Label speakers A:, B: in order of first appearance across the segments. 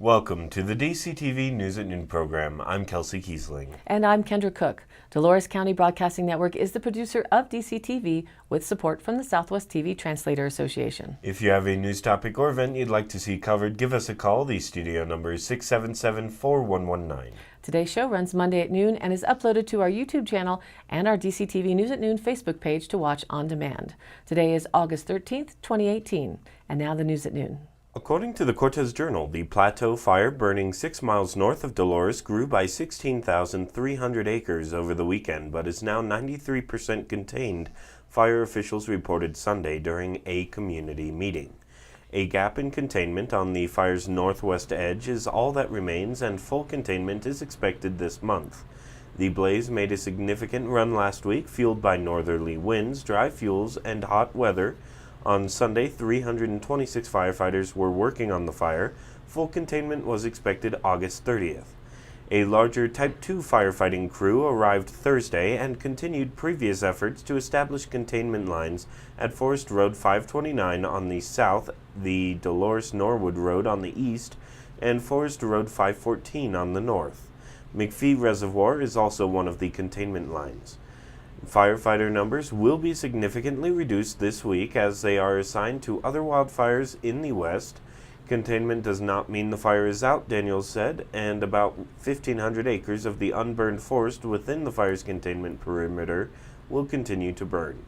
A: Welcome to the DCTV News at Noon program. I'm Kelsey Kiesling.
B: And I'm Kendra Cook. Dolores County Broadcasting Network is the producer of DCTV with support from the Southwest TV Translator Association.
A: If you have a news topic or event you'd like to see covered, give us a call. The studio number is 677-4119.
B: Today's show runs Monday at noon and is uploaded to our YouTube channel and our DCTV News at Noon Facebook page to watch on demand. Today is August 13th, 2018. And now the news at noon.
A: According to the Cortez Journal, the Plateau fire burning 6 miles north of Dolores grew by 16,300 acres over the weekend, but is now 93% contained, fire officials reported Sunday during a community meeting. A gap in containment on the fire's northwest edge is all that remains, and full containment is expected this month. The blaze made a significant run last week, fueled by northerly winds, dry fuels, and hot weather. On Sunday, 326 firefighters were working on the fire. Full containment was expected August 30th. A larger Type 2 firefighting crew arrived Thursday and continued previous efforts to establish containment lines at Forest Road 529 on the south, the Dolores-Norwood Road on the east, and Forest Road 514 on the north. McPhee Reservoir is also one of the containment lines. Firefighter numbers will be significantly reduced this week as they are assigned to other wildfires in the west. Containment does not mean the fire is out, Daniels said, and about 1,500 acres of the unburned forest within the fire's containment perimeter will continue to burn.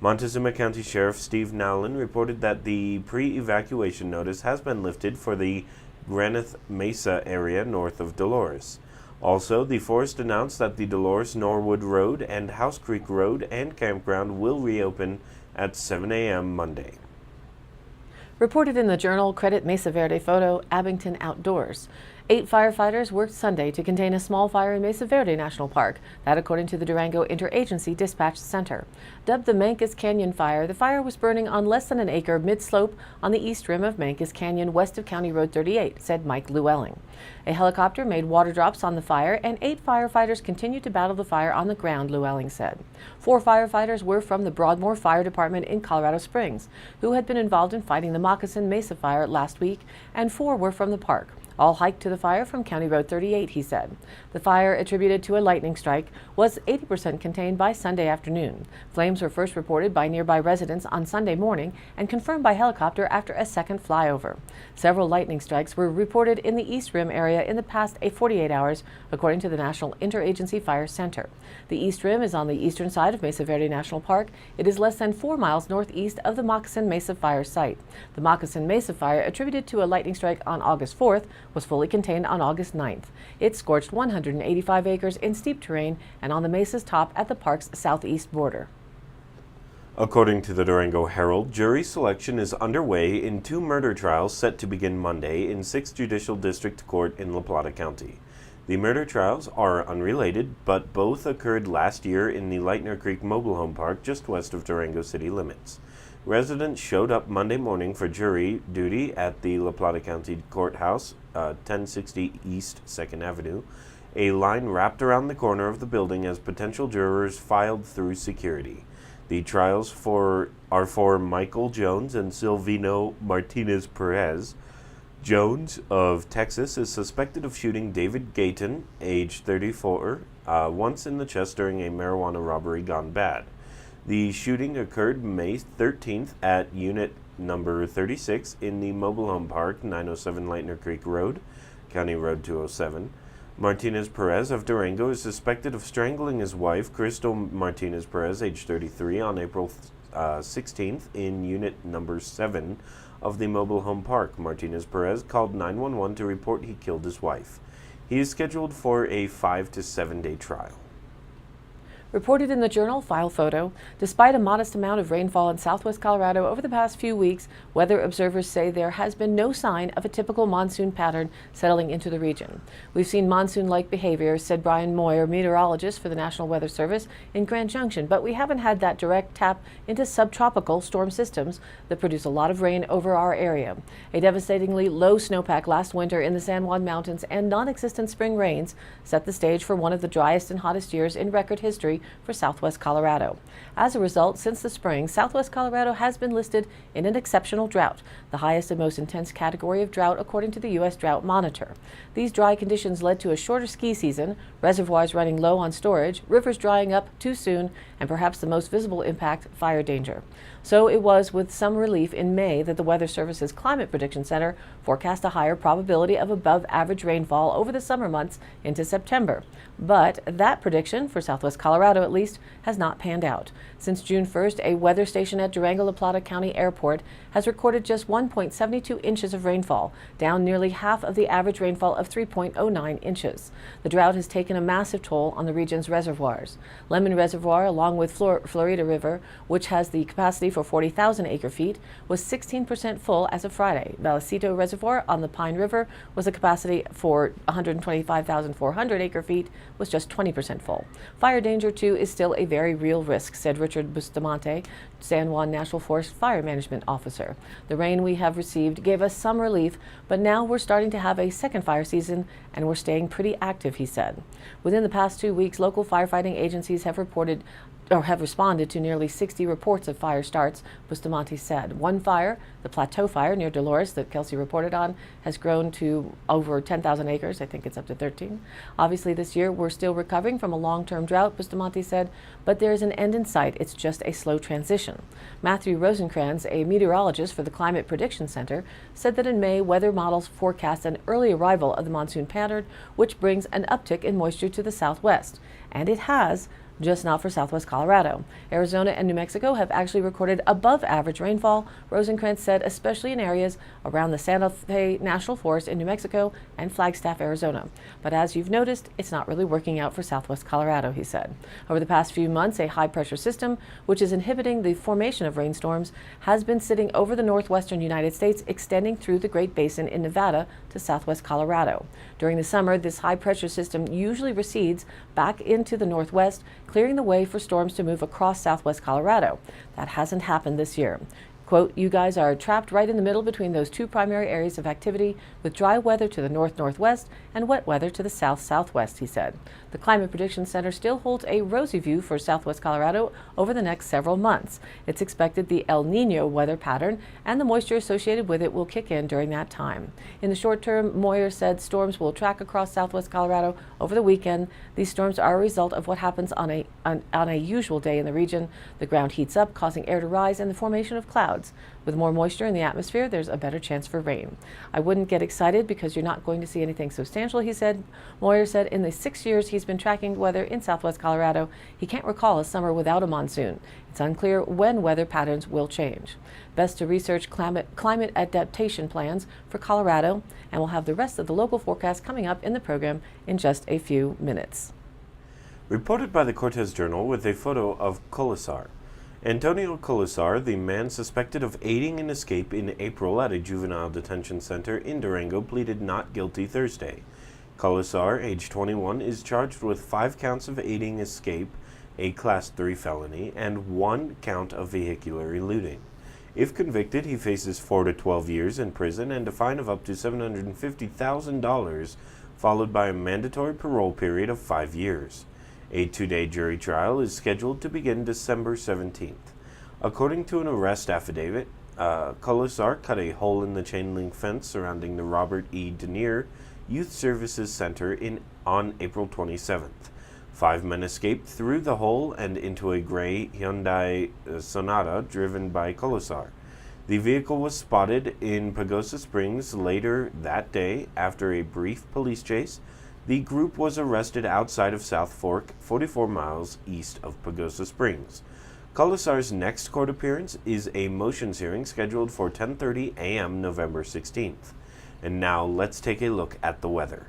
A: Montezuma County Sheriff Steve Nowlin reported that the pre-evacuation notice has been lifted for the Granite Mesa area north of Dolores. Also, the forest announced that the Dolores-Norwood Road and House Creek Road and campground will reopen at 7 a.m. Monday.
B: Reported in the Journal, Credit Mesa Verde Photo, Abington Outdoors. 8 firefighters worked Sunday to contain a small fire in Mesa Verde National Park. That according to the Durango Interagency Dispatch Center. Dubbed the Mancos Canyon Fire, the fire was burning on less than an acre mid-slope on the east rim of Mancos Canyon west of County Road 38, said Mike Llewellyn. A helicopter made water drops on the fire and 8 firefighters continued to battle the fire on the ground, Llewellyn said. 4 firefighters were from the Broadmoor Fire Department in Colorado Springs, who had been involved in fighting the Moccasin Mesa fire last week, and 4 were from the park. All hiked to the fire from County Road 38, he said. The fire, attributed to a lightning strike, was 80% contained by Sunday afternoon. Flames were first reported by nearby residents on Sunday morning and confirmed by helicopter after a second flyover. Several lightning strikes were reported in the East Rim area in the past 48 hours, according to the National Interagency Fire Center. The East Rim is on the eastern side of Mesa Verde National Park. It is less than 4 miles northeast of the Moccasin Mesa fire site. The Moccasin Mesa fire, attributed to a lightning strike on August 4th, was fully contained on August 9th. It scorched 185 acres in steep terrain and on the mesa's top at the park's southeast border.
A: According to the Durango Herald, jury selection is underway in 2 murder trials set to begin Monday in 6th Judicial District Court in La Plata County. The murder trials are unrelated, but both occurred last year in the Lightner Creek Mobile Home Park just west of Durango city limits. Residents showed up Monday morning for jury duty at the La Plata County Courthouse, 1060 East 2nd Avenue. A line wrapped around the corner of the building as potential jurors filed through security. The trials are for Michael Jones and Silvino Martinez Perez. Jones of Texas is suspected of shooting David Gayton, age 34, once in the chest during a marijuana robbery gone bad. The shooting occurred May 13th at Unit Number 36 in the Mobile Home Park, 907 Lightner Creek Road, County Road 207. Martinez Perez of Durango is suspected of strangling his wife, Crystal Martinez Perez, age 33, on April 16th in Unit Number 7 of the Mobile Home Park. Martinez Perez called 911 to report he killed his wife. He is scheduled for a 5 to 7 day trial.
B: Reported in the Journal, File Photo, despite a modest amount of rainfall in southwest Colorado over the past few weeks, weather observers say there has been no sign of a typical monsoon pattern settling into the region. We've seen monsoon-like behavior, said Brian Moyer, meteorologist for the National Weather Service in Grand Junction, but we haven't had that direct tap into subtropical storm systems that produce a lot of rain over our area. A devastatingly low snowpack last winter in the San Juan Mountains and non-existent spring rains set the stage for one of the driest and hottest years in record history severity for southwest Colorado. As a result, since the spring, southwest Colorado has been listed in an exceptional drought, the highest and most intense category of drought according to the U.S. Drought Monitor. These dry conditions led to a shorter ski season, reservoirs running low on storage, rivers drying up too soon, and perhaps the most visible impact, fire danger. So it was with some relief in May that the Weather Service's Climate Prediction Center forecast a higher probability of above average rainfall over the summer months into September. But that prediction, for southwest Colorado at least, has not panned out. Since June 1st, a weather station at Durango-La Plata County Airport has recorded just 1.72 inches of rainfall, down nearly half of the average rainfall of 3.09 inches. The drought has taken a massive toll on the region's reservoirs. Lemon Reservoir, along with Florida River, which has the capacity for 40,000 acre-feet, was 16% full as of Friday. Vallecito Reservoir on the Pine River was a capacity for 125,400 acre-feet, was just 20% full. Fire danger, too, is still a very real risk, said Richard Bustamante, San Juan National Forest Fire Management Officer. The rain we have received gave us some relief, but now we're starting to have a second fire season, and we're staying pretty active, he said. Within the past 2 weeks, local firefighting agencies have responded to nearly 60 reports of fire starts, Bustamante said. One fire, the Plateau Fire near Dolores that Kelsey reported on, has grown to over 10,000 acres. I think it's up to 13. Obviously this year we're still recovering from a long-term drought, Bustamante said, but there is an end in sight. It's just a slow transition. Matthew Rosencrans, a meteorologist for the Climate Prediction Center, said that in May, weather models forecast an early arrival of the monsoon pattern, which brings an uptick in moisture to the southwest. And it has, just not for southwest Colorado. Arizona and New Mexico have actually recorded above average rainfall, Rosencrantz said, especially in areas around the Santa Fe National Forest in New Mexico and Flagstaff, Arizona. But as you've noticed, it's not really working out for southwest Colorado, he said. Over the past few months, a high-pressure system, which is inhibiting the formation of rainstorms, has been sitting over the northwestern United States, extending through the Great Basin in Nevada to southwest Colorado. During the summer, this high-pressure system usually recedes back into the northwest, clearing the way for storms to move across southwest Colorado. That hasn't happened this year. Quote, you guys are trapped right in the middle between those two primary areas of activity, with dry weather to the north-northwest and wet weather to the south-southwest, he said. The Climate Prediction Center still holds a rosy view for southwest Colorado over the next several months. It's expected the El Nino weather pattern and the moisture associated with it will kick in during that time. In the short term, Moyer said storms will track across southwest Colorado over the weekend. These storms are a result of what happens on a usual day in the region. The ground heats up, causing air to rise and the formation of clouds. With more moisture in the atmosphere, there's a better chance for rain. I wouldn't get excited because you're not going to see anything substantial, he said. Moyer said in the 6 years he's been tracking weather in southwest Colorado, he can't recall a summer without a monsoon. It's unclear when weather patterns will change. Best to research climate adaptation plans for Colorado, and we'll have the rest of the local forecast coming up in the program in just a few minutes.
A: Reported by the Cortez Journal with a photo of Colasar. Antonio Colasar, the man suspected of aiding an escape in April at a juvenile detention center in Durango, pleaded not guilty Thursday. Colasar, age 21, is charged with 5 counts of aiding escape, a Class 3 felony, and 1 count of vehicular eluding. If convicted, he faces 4 to 12 years in prison and a fine of up to $750,000, followed by a mandatory parole period of 5 years. A 2-day jury trial is scheduled to begin December 17th. According to an arrest affidavit, Colasar cut a hole in the chain-link fence surrounding the Robert E. Denier Youth Services Center on April 27th. 5 men escaped through the hole and into a gray Hyundai Sonata driven by Colasar. The vehicle was spotted in Pagosa Springs later that day. After a brief police chase, the group was arrested outside of South Fork, 44 miles east of Pagosa Springs. Colasar's next court appearance is a motions hearing scheduled for 10:30 a.m. November 16th. And now let's take a look at the weather.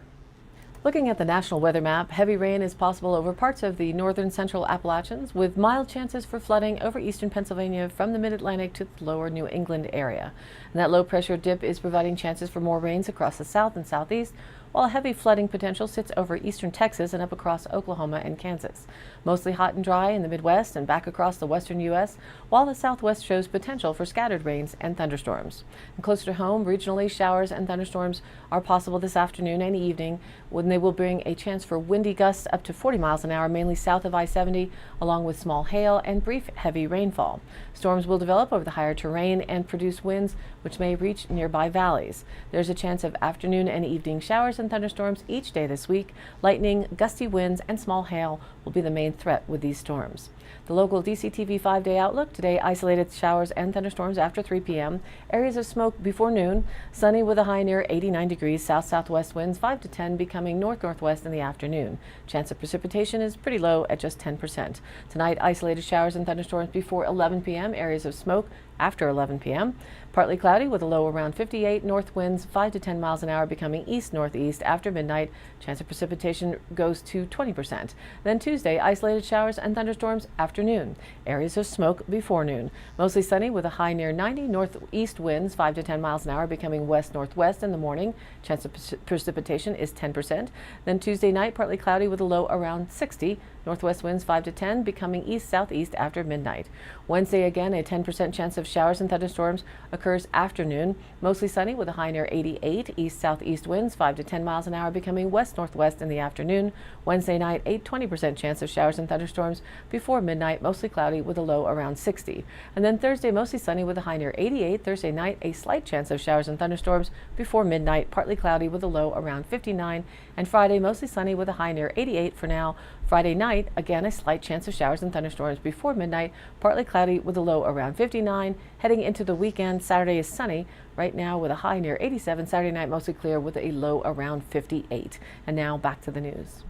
B: Looking at the national weather map, heavy rain is possible over parts of the northern central Appalachians, with mild chances for flooding over eastern Pennsylvania from the mid-Atlantic to the lower New England area. And that low pressure dip is providing chances for more rains across the south and southeast, while a heavy flooding potential sits over eastern Texas and up across Oklahoma and Kansas. Mostly hot and dry in the Midwest and back across the western U.S., while the Southwest shows potential for scattered rains and thunderstorms. And closer to home, regionally, showers and thunderstorms are possible this afternoon and evening, when they will bring a chance for windy gusts up to 40 miles an hour, mainly south of I-70, along with small hail and brief heavy rainfall. Storms will develop over the higher terrain and produce winds which may reach nearby valleys. There's a chance of afternoon and evening showers and thunderstorms each day this week. Lightning, gusty winds, and small hail will be the main threat with these storms. The local DCTV 5-day outlook: today, isolated showers and thunderstorms after 3 p.m. Areas of smoke before noon. Sunny with a high near 89 degrees. South-southwest winds 5 to 10, becoming north-northwest in the afternoon. Chance of precipitation is pretty low at just 10%. Tonight, isolated showers and thunderstorms before 11 p.m. Areas of smoke after 11 p.m. Partly cloudy with a low around 58. North winds 5 to 10 miles an hour, becoming east-northeast after midnight. Chance of precipitation goes to 20%. Then Tuesday, isolated showers and thunderstorms afternoon. Areas of smoke before noon. Mostly sunny with a high near 90. Northeast winds 5 to 10 miles an hour, becoming west-northwest in the morning. Chance of precipitation is 10%. Then Tuesday night, partly cloudy with a low around 60. Northwest winds 5 to 10, becoming east-southeast after midnight. Wednesday, again, a 10% chance of showers and thunderstorms occurs afternoon. Mostly sunny with a high near 88. East-southeast winds 5 to 10 miles an hour, becoming west-northwest in the afternoon. Wednesday night, a 20% chance of showers and thunderstorms before midnight. Mostly cloudy with a low around 60. And then Thursday, mostly sunny with a high near 88. Thursday night, a slight chance of showers and thunderstorms before midnight. Partly cloudy with a low around 59. And Friday, mostly sunny with a high near 88 for now. Friday night, again, a slight chance of showers and thunderstorms before midnight. Partly cloudy with a low around 59. Heading into the weekend, Saturday is sunny right now with a high near 87. Saturday night, mostly clear with a low around 58. And now back to the news.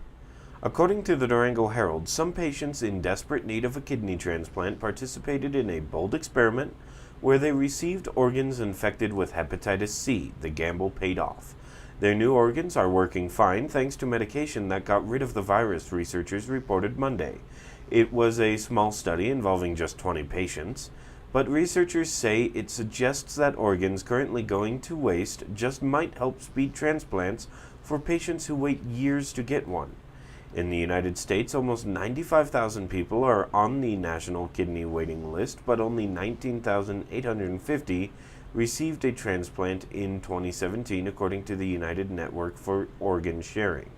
A: According to the Durango Herald, some patients in desperate need of a kidney transplant participated in a bold experiment where they received organs infected with hepatitis C. The gamble paid off. Their new organs are working fine thanks to medication that got rid of the virus, researchers reported Monday. It was a small study involving just 20 patients, but researchers say it suggests that organs currently going to waste just might help speed transplants for patients who wait years to get one. In the United States, almost 95,000 people are on the national kidney waiting list, but only 19,850 received a transplant in 2017, according to the United Network for Organ Sharing.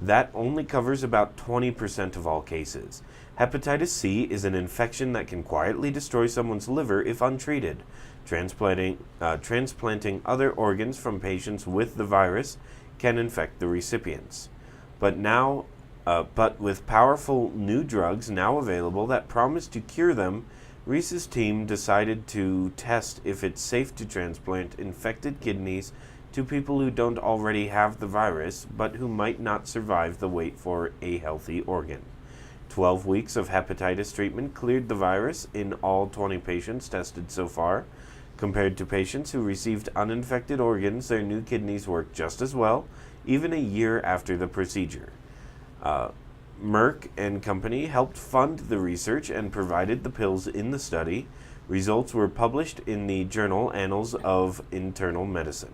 A: That only covers about 20% of all cases. Hepatitis C is an infection that can quietly destroy someone's liver if untreated. Transplanting other organs from patients with the virus can infect the recipients. But with powerful new drugs now available that promise to cure them, Reese's team decided to test if it's safe to transplant infected kidneys to people who don't already have the virus, but who might not survive the wait for a healthy organ. 12 weeks of hepatitis treatment cleared the virus in all 20 patients tested so far. Compared to patients who received uninfected organs, their new kidneys work just as well, even a year after the procedure. Merck and Company helped fund the research and provided the pills in the study. Results were published in the journal Annals of Internal Medicine.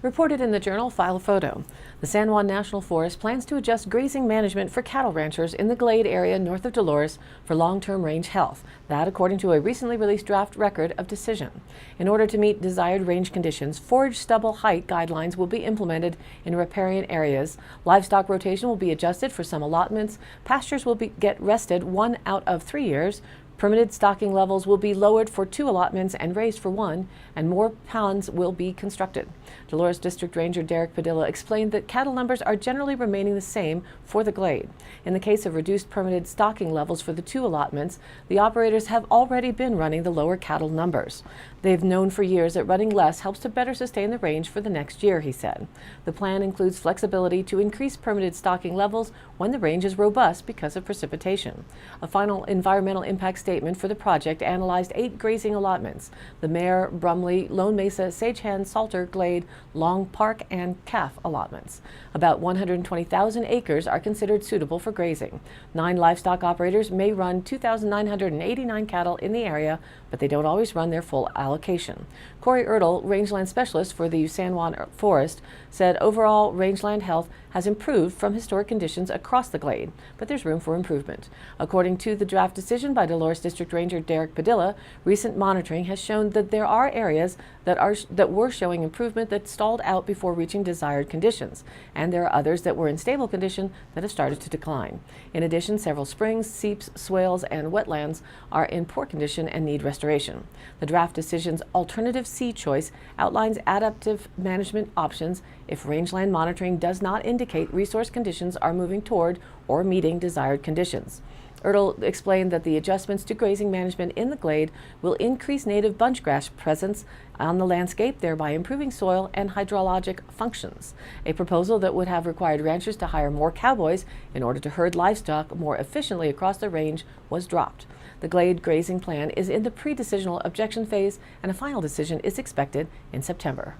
B: Reported in the journal File a Photo. The San Juan National Forest plans to adjust grazing management for cattle ranchers in the Glade area north of Dolores for long-term range health. That, according to a recently released draft record of decision. In order to meet desired range conditions, forage stubble height guidelines will be implemented in riparian areas. Livestock rotation will be adjusted for some allotments. Pastures will get rested 1 out of 3 years. Permitted stocking levels will be lowered for 2 allotments and raised for 1, and more ponds will be constructed. Dolores District Ranger Derek Padilla explained that cattle numbers are generally remaining the same for the Glade. In the case of reduced permitted stocking levels for the 2 allotments, the operators have already been running the lower cattle numbers. They've known for years that running less helps to better sustain the range for the next year, he said. The plan includes flexibility to increase permitted stocking levels when the range is robust because of precipitation. A final environmental impact statement statement for the project analyzed 8 grazing allotments: the Mare, Brumley, Lone Mesa, Sagehand, Salter, Glade, Long Park, and Calf allotments. About 120,000 acres are considered suitable for grazing. 9 livestock operators may run 2,989 cattle in the area, but they don't always run their full allocation. Corey Ertl, rangeland specialist for the San Juan Forest, said overall rangeland health has improved from historic conditions across the glade, but there's room for improvement. According to the draft decision by Dolores District Ranger Derek Padilla, recent monitoring has shown that there are areas that were showing improvement that stalled out before reaching desired conditions, and there are others that were in stable condition that have started to decline. In addition, several springs, seeps, swales, and wetlands are in poor condition and need restoration. The draft decision's alternative C choice outlines adaptive management options if rangeland monitoring does not indicate resource conditions are moving toward or meeting desired conditions. Ertl explained that the adjustments to grazing management in the glade will increase native bunchgrass presence on the landscape, thereby improving soil and hydrologic functions. A proposal that would have required ranchers to hire more cowboys in order to herd livestock more efficiently across the range was dropped. The glade grazing plan is in the pre-decisional objection phase, and a final decision is expected in September.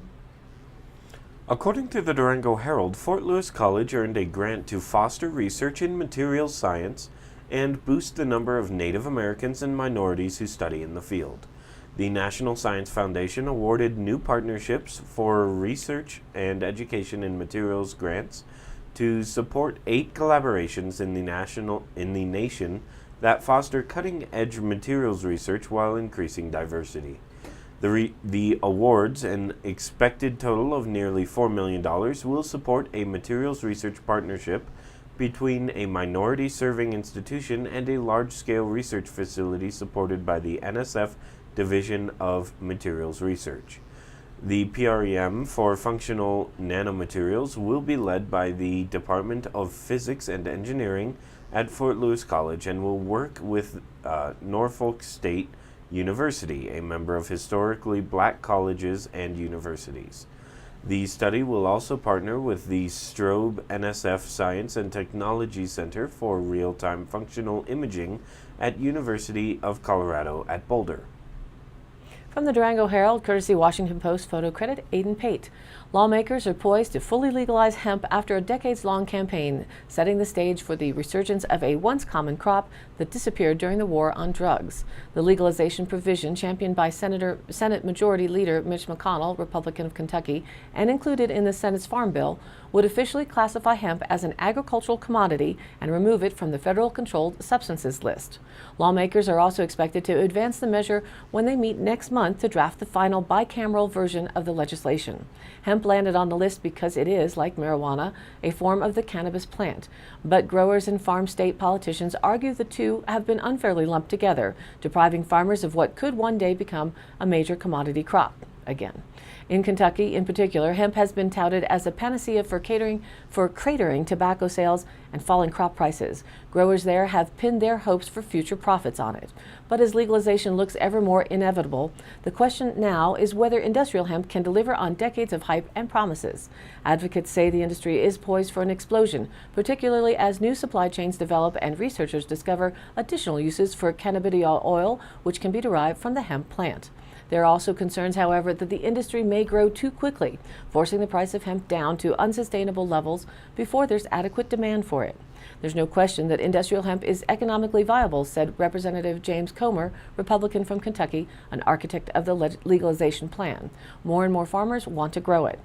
A: According to the Durango Herald, Fort Lewis College earned a grant to foster research in materials science and boost the number of Native Americans and minorities who study in the field. The National Science Foundation awarded new partnerships for research and education in materials grants to support 8 collaborations in the nation that foster cutting-edge materials research while increasing diversity. The awards, an expected total of nearly $4 million, will support a materials research partnership between a minority-serving institution and a large-scale research facility supported by the NSF Division of Materials Research. The PREM for Functional Nanomaterials will be led by the Department of Physics and Engineering at Fort Lewis College and will work with Norfolk State University, a member of historically black colleges and universities. The study will also partner with the Strobe NSF Science and Technology Center for Real-Time Functional Imaging at University of Colorado at Boulder.
B: From the Durango Herald, courtesy Washington Post photo credit Aiden Pate. Lawmakers are poised to fully legalize hemp after a decades-long campaign, setting the stage for the resurgence of a once common crop that disappeared during the war on drugs. The legalization provision, championed by Senate Majority Leader Mitch McConnell, Republican of Kentucky, and included in the Senate's Farm Bill, would officially classify hemp as an agricultural commodity and remove it from the federal controlled substances list. Lawmakers are also expected to advance the measure when they meet next month to draft the final bicameral version of the legislation. Hemp landed on the list because it is, like marijuana, a form of the cannabis plant. But growers and farm state politicians argue the two have been unfairly lumped together, depriving farmers of what could one day become a major commodity crop again. In Kentucky, in particular, hemp has been touted as a panacea for cratering tobacco sales and falling crop prices. Growers there have pinned their hopes for future profits on it. But as legalization looks ever more inevitable, the question now is whether industrial hemp can deliver on decades of hype and promises. Advocates say the industry is poised for an explosion, particularly as new supply chains develop and researchers discover additional uses for cannabidiol oil, which can be derived from the hemp plant. There are also concerns, however, that the industry may grow too quickly, forcing the price of hemp down to unsustainable levels before there's adequate demand for it. There's no question that industrial hemp is economically viable, said Representative James Comer, Republican from Kentucky, an architect of the legalization plan. More and more farmers want to grow it.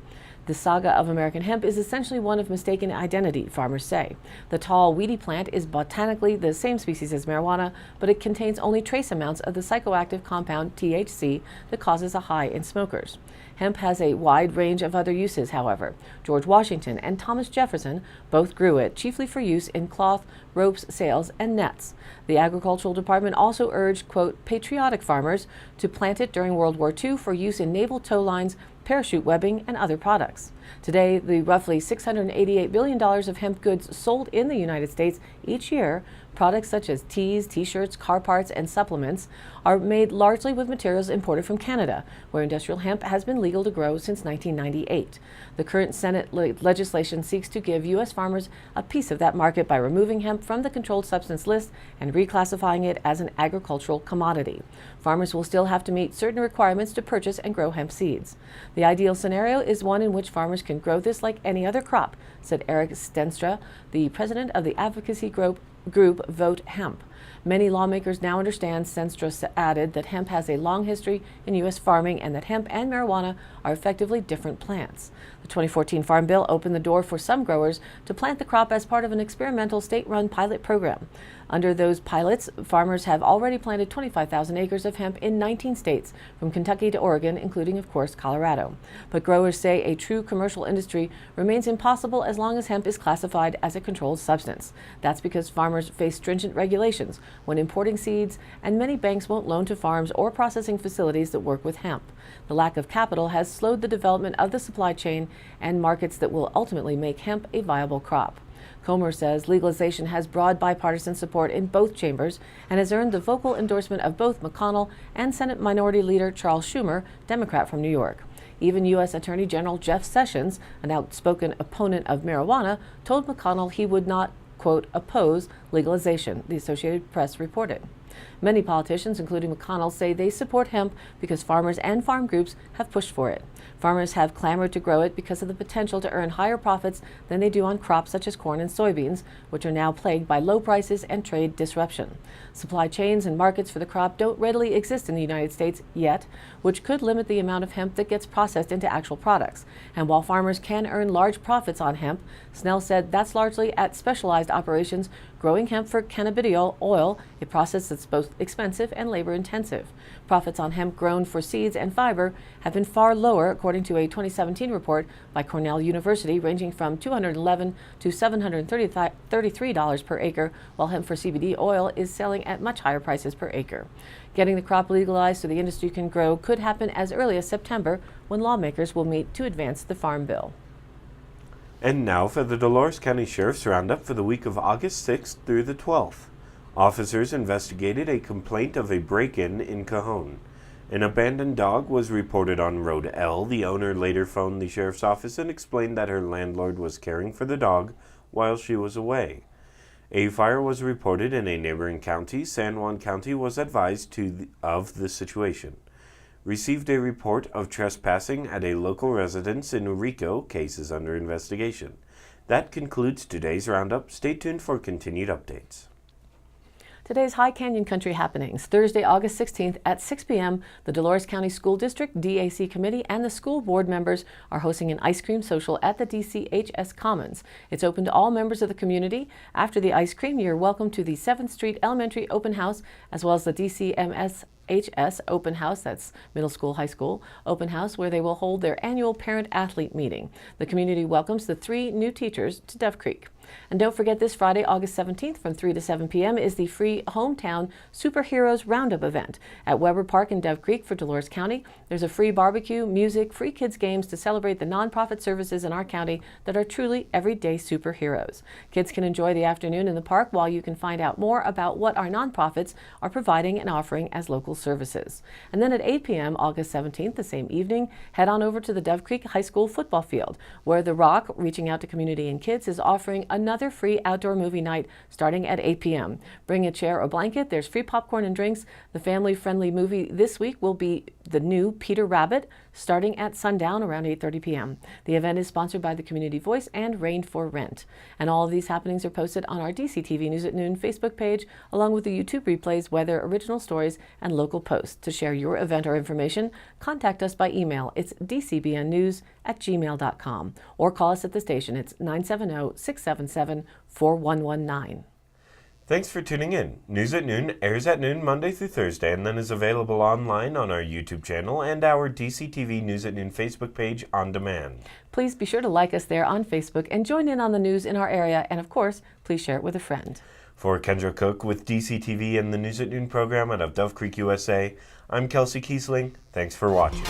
B: The saga of American hemp is essentially one of mistaken identity, farmers say. The tall, weedy plant is botanically the same species as marijuana, but it contains only trace amounts of the psychoactive compound THC that causes a high in smokers. Hemp has a wide range of other uses, however. George Washington and Thomas Jefferson both grew it, chiefly for use in cloth, ropes, sails, and nets. The Agricultural Department also urged, quote, patriotic farmers to plant it during World War II for use in naval tow lines, parachute webbing, and other products. Today, the roughly $688 billion of hemp goods sold in the United States each year Products such as teas, t-shirts, car parts, and supplements are made largely with materials imported from Canada, where industrial hemp has been legal to grow since 1998. The current Senate legislation seeks to give U.S. farmers a piece of that market by removing hemp from the controlled substance list and reclassifying it as an agricultural commodity. Farmers will still have to meet certain requirements to purchase and grow hemp seeds. The ideal scenario is one in which farmers can grow this like any other crop, said Eric Stenstra, the president of the advocacy group Vote Hemp. Many lawmakers now understand, Stenstra added, that hemp has a long history in U.S. farming and that hemp and marijuana are effectively different plants. The 2014 Farm Bill opened the door for some growers to plant the crop as part of an experimental state-run pilot program. Under those pilots, farmers have already planted 25,000 acres of hemp in 19 states, from Kentucky to Oregon, including, of course, Colorado. But growers say a true commercial industry remains impossible as long as hemp is classified as a controlled substance. That's because farmers face stringent regulations when importing seeds, and many banks won't loan to farms or processing facilities that work with hemp. The lack of capital has slowed the development of the supply chain and markets that will ultimately make hemp a viable crop. Comer says legalization has broad bipartisan support in both chambers and has earned the vocal endorsement of both McConnell and Senate Minority Leader Charles Schumer, Democrat from New York. Even U.S. Attorney General Jeff Sessions, an outspoken opponent of marijuana, told McConnell he would not, quote, oppose legalization, the Associated Press reported. Many politicians, including McConnell, say they support hemp because farmers and farm groups have pushed for it. Farmers have clamored to grow it because of the potential to earn higher profits than they do on crops such as corn and soybeans, which are now plagued by low prices and trade disruption. Supply chains and markets for the crop don't readily exist in the United States yet, which could limit the amount of hemp that gets processed into actual products. And while farmers can earn large profits on hemp, Snell said that's largely at specialized operations growing hemp for cannabidiol oil, a process that's both expensive and labor intensive. Profits on hemp grown for seeds and fiber have been far lower, according to a 2017 report by Cornell University, ranging from $211 to $733 per acre, while hemp for CBD oil is selling at much higher prices per acre. Getting the crop legalized so the industry can grow could happen as early as September, when lawmakers will meet to advance the Farm Bill.
A: And now for the Dolores County Sheriff's Roundup for the week of August 6th through the 12th. Officers investigated a complaint of a break-in in Cajon. An abandoned dog was reported on Road L. The owner later phoned the sheriff's office and explained that her landlord was caring for the dog while she was away. A fire was reported in a neighboring county. San Juan County was advised of the situation. Received a report of trespassing at a local residence in Rico. Case is under investigation. That concludes today's roundup. Stay tuned for continued updates.
B: Today's High Canyon Country happenings. Thursday, August 16th at 6 p.m., the Dolores County School District, DAC Committee, and the school board members are hosting an ice cream social at the DCHS Commons. It's open to all members of the community. After the ice cream, you're welcome to the 7th Street Elementary Open House, as well as the DCMS Open House, that's middle school, high school, open house, where they will hold their annual parent-athlete meeting. The community welcomes the 3 new teachers to Dove Creek. And don't forget, this Friday, August 17th from 3 to 7 p.m. is the free Hometown Superheroes Roundup event at Weber Park in Dove Creek for Dolores County. There's a free barbecue, music, free kids games to celebrate the nonprofit services in our county that are truly everyday superheroes. Kids can enjoy the afternoon in the park while you can find out more about what our nonprofits are providing and offering as local services. And then at 8 p.m. August 17th, the same evening, head on over to the Dove Creek High School football field, where The Rock, reaching out to community and kids, is offering another free outdoor movie night starting at 8 p.m. Bring a chair or blanket. There's free popcorn and drinks. The family-friendly movie this week will be the new Peter Rabbit, starting at sundown around 8:30 p.m. The event is sponsored by the Community Voice and Rain for Rent. And all of these happenings are posted on our DCTV News at Noon Facebook page, along with the YouTube replays, weather, original stories, and local posts. To share your event or information, contact us by email. It's dcbnnews@gmail.com, or call us at the station. It's 970-677-4119.
A: Thanks for tuning in. News at Noon airs at noon Monday through Thursday and then is available online on our YouTube channel and our DCTV News at Noon Facebook page on demand.
B: Please be sure to like us there on Facebook and join in on the news in our area. And of course, please share it with a friend.
A: For Kendra Cook with DCTV and the News at Noon program out of Dove Creek, USA, I'm Kelsey Kiesling. Thanks for watching.